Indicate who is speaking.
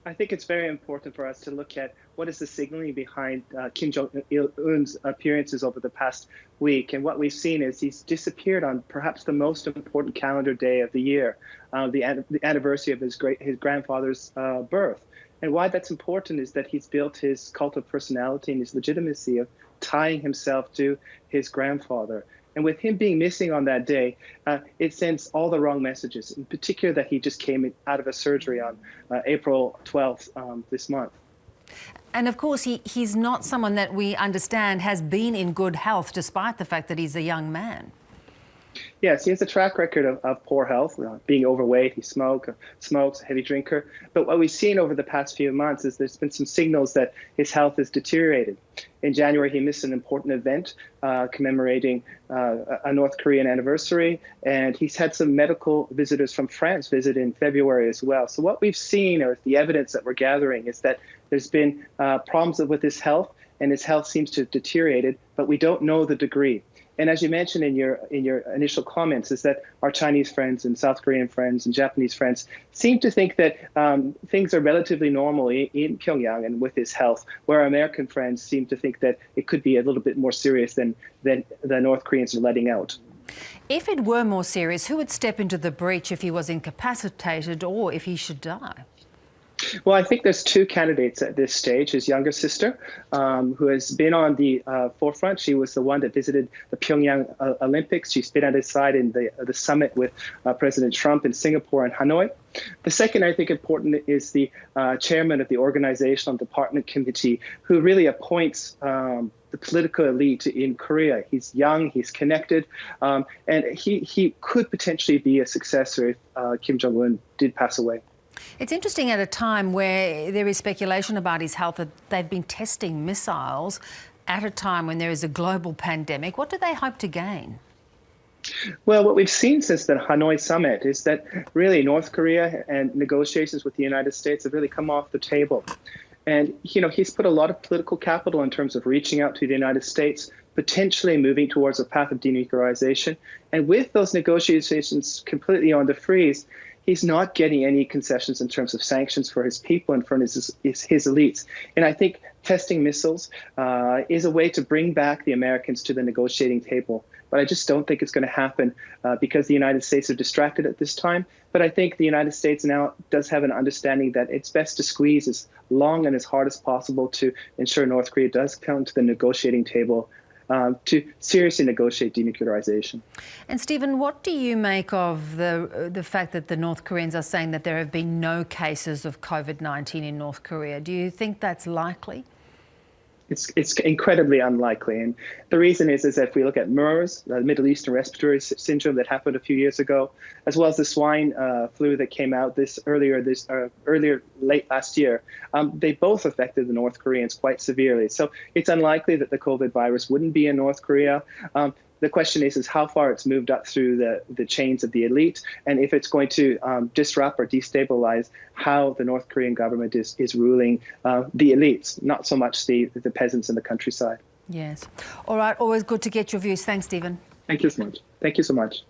Speaker 1: I think it's very important for us to look at what is the signaling behind Kim Jong-un's appearances over the past week. And what we've seen is he's disappeared on perhaps the most important calendar day of the year, the anniversary of his grandfather's birth. And why that's important is that he's built his cult of personality and his legitimacy of tying himself to his grandfather. And with him being missing on that day, it sends all the wrong messages, in particular that he just came out of a surgery on April 12th this month.
Speaker 2: And of course, he's not someone that we understand has been in good health, despite the fact that he's a young man.
Speaker 1: Yes, he has a track record of poor health, being overweight, he smokes, a heavy drinker. But what we've seen over the past few months is there's been some signals that his health has deteriorated. In January, he missed an important event commemorating a North Korean anniversary, and he's had some medical visitors from France visit in February as well. So what we've seen, or the evidence that we're gathering, is that there's been problems with his health, and his health seems to have deteriorated, but we don't know the degree. And as you mentioned in your initial comments, is that our Chinese friends and South Korean friends and Japanese friends seem to think that things are relatively normal in Pyongyang and with his health, where our American friends seem to think that it could be a little bit more serious than the North Koreans are letting out.
Speaker 2: If it were more serious, who would step into the breach if he was incapacitated or if he should die?
Speaker 1: Well, I think there's two candidates at this stage. His younger sister, who has been on the forefront. She was the one that visited the Pyongyang Olympics. She's been at his side in the summit with President Trump in Singapore and Hanoi. The second, I think, important is the chairman of the organizational department committee, who really appoints the political elite in Korea. He's young, he's connected, and he could potentially be a successor if Kim Jong-un did pass away.
Speaker 2: It's interesting at a time where there is speculation about his health that they've been testing missiles at a time when there is a global pandemic. What do they hope to gain?
Speaker 1: Well, what we've seen since the Hanoi summit is that really North Korea and negotiations with the United States have really come off the table. And, you know, he's put a lot of political capital in terms of reaching out to the United States, potentially moving towards a path of denuclearization. And with those negotiations completely on the freeze, he's not getting any concessions in terms of sanctions for his people and for his elites. And I think testing missiles is a way to bring back the Americans to the negotiating table. But I just don't think it's going to happen because the United States are distracted at this time. But I think the United States now does have an understanding that it's best to squeeze as long and as hard as possible to ensure North Korea does come to the negotiating table to seriously negotiate denuclearization.
Speaker 2: And Stephen, what do you make of the fact that the North Koreans are saying that there have been no cases of COVID-19 in North Korea? Do you think that's likely?
Speaker 1: It's incredibly unlikely. And the reason is if we look at MERS, the Middle Eastern Respiratory Syndrome that happened a few years ago, as well as the swine flu that came out earlier late last year, they both affected the North Koreans quite severely. So it's unlikely that the COVID virus wouldn't be in North Korea. The question is how far it's moved up through the chains of the elite, and if it's going to disrupt or destabilize how the North Korean government is ruling the elites, not so much the peasants in the countryside.
Speaker 2: Yes. All right. Always good to get your views. Thanks, Stephen.
Speaker 1: Thank you so much. Thank you so much.